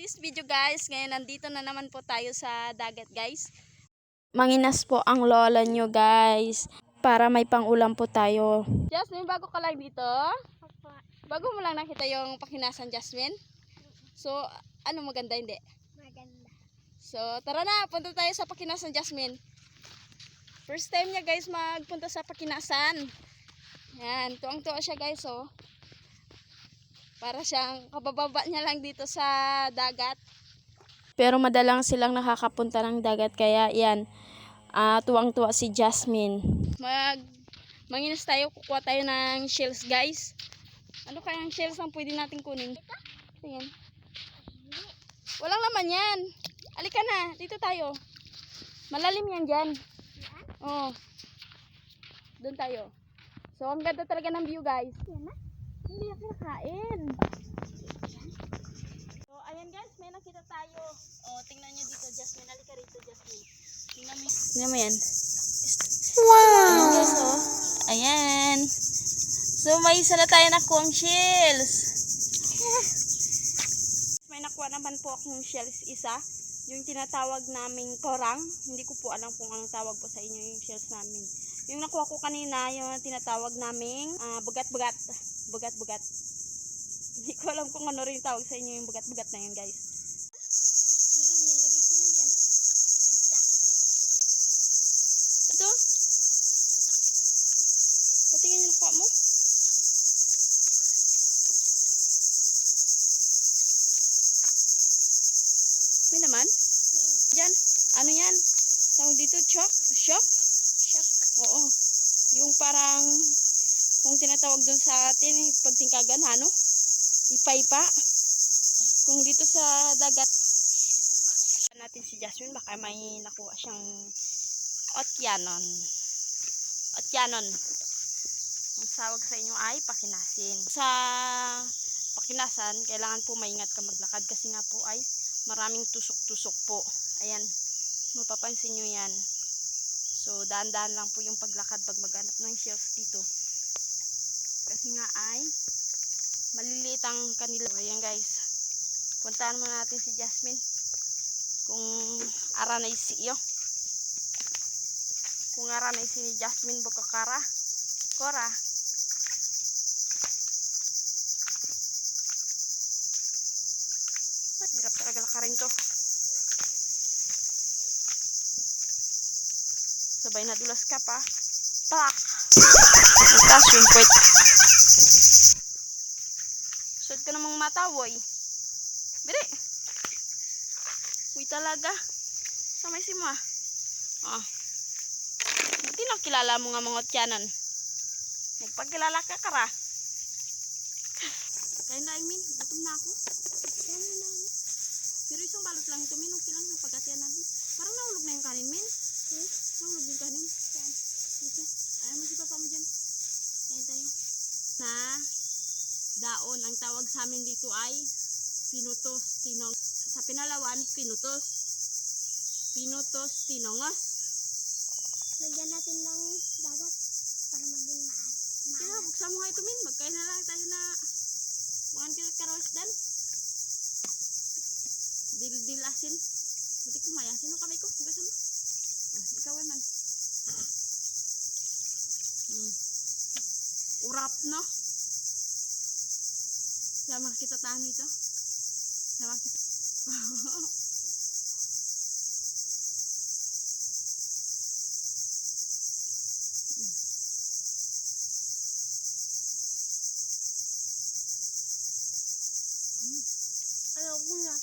this video guys, ngayon nandito na naman po tayo sa dagat guys. Manginas po ang lola nyo guys, para may pangulam po tayo. Jasmine, bago ka lang dito? Bago mo lang nakita yung pakinasan, Jasmine? So, ano maganda hindi? Maganda. So, tara na, punta tayo sa pakinasan, Jasmine. First time niya guys magpunta sa pakinasan. Yan, tuwang-tuwa siya guys oh. Para siyang kabababa niya lang dito sa dagat. Pero madalang silang nakakapunta ng dagat, kaya yan, tuwang-tuwa si Jasmine. Manginas tayo, kukuha tayo ng shells guys. Ano kayang shells ang pwede natin kunin? Tingin. Walang laman yan. Alika na, dito tayo. Malalim yan dyan. Oo. Doon tayo. So, ang ganda talaga ng view guys. Yan na. Hindi ako nakain. So, ayan guys, may nakita tayo. Oh, tingnan nyo dito, Jasmine. Alika rito, Jasmine. Tingnan mo yan. Wow! Ayan guys, oh. Ayan. So, may isa na tayo nakuha shells. May nakuha naman po akong shells isa. Yung tinatawag naming korang. Hindi ko po alam kung anong tawag po sa inyo yung shells namin. Yung nakuha ko kanina, yung tinatawag naming bugat-bugat. Bugat-bugat. Hindi ko alam kung ano rin tawag sa inyo yung bugat-bugat na yun guys. Nilagay ko na dyan. Isa. Ito? Patingin yung nakuha mo. May naman? Diyan. Ano yan? Tawag dito, shock? Shock? Shock. Oo. Yung parang, kung tinatawag dun sa atin, pagtingkagan, ano? Ipa-ipa. Kung dito sa dagat, natin si Jasmine, baka may nakuha siyang otyanon. Otyanon. Ang tawag sa inyo ay pakinasin. Sa pakinasan, kailangan po maingat ka maglakad kasi nga po ay maraming tusok-tusok po. Ayan, mapapansin nyo yan. So, daan-daan lang po yung paglakad pag maghanap ng shells dito. Kasi nga ay maliliit ang kanila. Ayan guys, puntahan muna natin si Jasmine. Kung aranay si iyo. Kung aranay si Jasmine Bukakara. Kora. Hirap talaga lakarin to. Sabay na dulas ka pa. Pak! Bukas yung puwet. Sud ka namang matawoy. Bire! Uy talaga. Samay si mo ah. Oh. Buti na kilala mo nga mga tiyanan. Nagpagkilala ka kara. Kaya na I mean, gutom na ako. Pero isang balot lang ito, Min. Okay lang, pagkatiyan natin. Parang nahulog na yung kanin, Min. Nahulog yung kanin. Yan. Dito. Ayaw mo si papa mo dyan. Kain tayo. Na daon, ang tawag sa amin dito ay pinutos, tinong. Sa Pinalawan, pinutos. Pinutos, tinongos. Lagyan natin ng dagat para maging Kaya, buksan mo nga ito, Min. Magkain na lang tayo na bukan kita karawas dan. Dil asin. Buti ko maya. Sino kamay ko? Hugasan mo. Ikaw man. Urap no? Sama kita tahan ito. Sama kita. Ayaw ko na.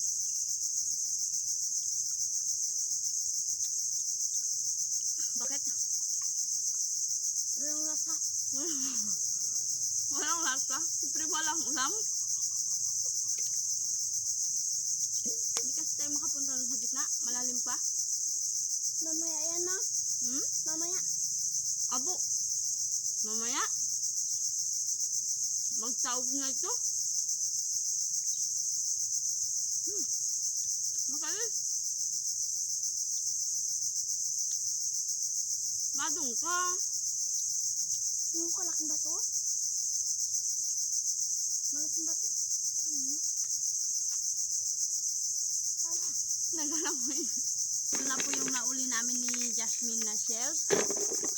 Bakit? Walang lasa. Walang lasa. Siyempre walang ulam. Hindi kasi tayo makapunta sa gitna. Malalim pa. Mamaya yan na. Mamaya. Abo. Mamaya. Magtawag na ito. Makalis. Madung ka. Yung kalaking bato. Malaking bato. Nagala mo yun. Ito na po yung nauli namin ni Jasmine na shells.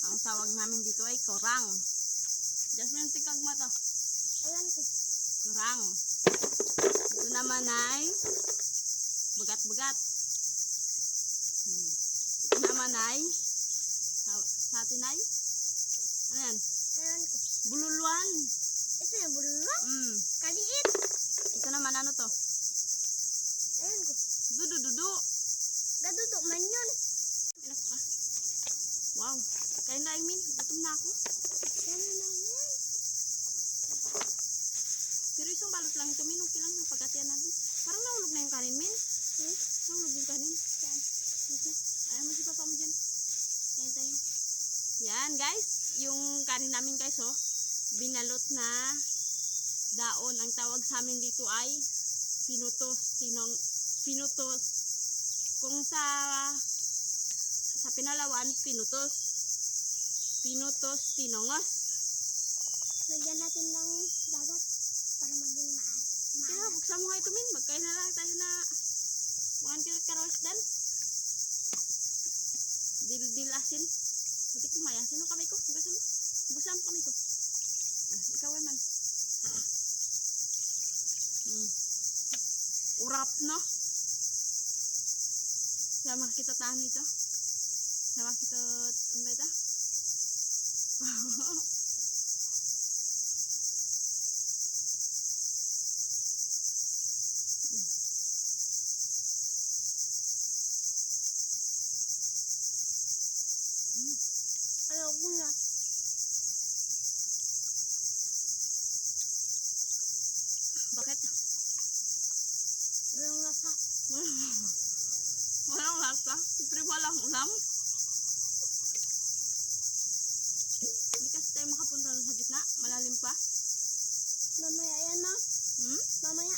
Ang tawag namin dito ay korang. Jasmine, tikag mo to. Ayan ko. Korang. Ito naman ay bagat-bagat. Ito naman ay satinay. Ano yan? Ayan ko. Bululuan. Ito yung bulwa. Kaliit. Ito naman ano to? Ayan ko. Dudu-dudu. Gadudo man yun. Ano ka? Wow. Kain na, Imin. Gutom na ako. Yan na naman. Pero isang balot lang ito, Min. Okay lang. Pagkatiyan natin. Parang nahulog na yung kanin, Min. Nahulog yung kanin. Yan. Dito. Ayaw mo si papa mo dyan. Kain tayo. Yan, guys. Yung kanin namin, guys, oh. Binalot na daon. Ang tawag sa amin dito ay pinutos. Pinutos. Kung sa Pinalawan, pinutos. Pinutos, tinongos. Lagyan natin ng dagat para maging Kaya buksan mo nga ito, Min. Magkain na lang tayo na bukan kita karosdan. Dil asin. Buti ko mayasin mo kamay ko. Hugasan mo. Busan mo kamay ko. Ikaw man. Urap, no? Sama kita tahan ito. Sama kita ang ito. Ayaw ko na. Bakit? Walang lasa. Walang lasa. Siyempre walang ulam. Hindi kasi tayo makapunta doon sa gitna. Malalim pa. Mamaya yan, ma. Mamaya.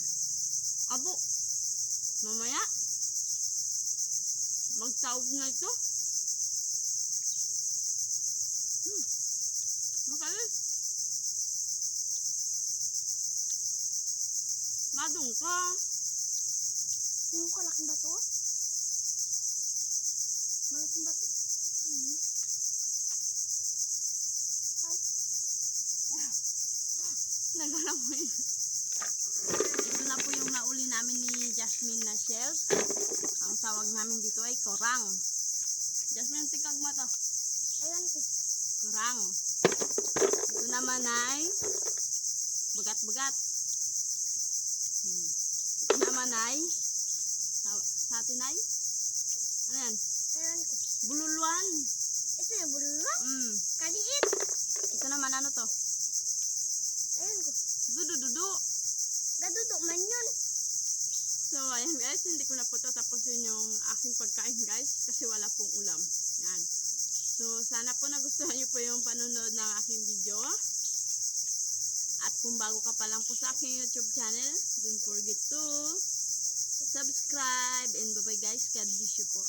Abo. Mamaya. Magtaog na ito. Makalis. Madung ka. Yung kalaking bato. Malaking bato. Nagala mo yun. Ito na po yung nauli namin ni Jasmine na shells. Ang tawag namin dito ay korang. Jasmine, tikag mo to. Ayan ko. Korang. Ito naman ay bagat-bagat. Ito naman ay satinay. Ano yan? Ayan ko. Bululuan. Ito yung bulwa. Kaliit. Ito naman ano to? Ayan ko. Dudu-dudu. Gadudo man yun. So, ayan guys, hindi ko na po tatapusin yung aking pagkain guys kasi wala pong ulam. Yan. So, sana po nagustuhan niyo po yung panonood ng aking video. At kung bago ka pa lang po sa aking YouTube channel, don't forget to subscribe and bye-bye guys. God bless you po.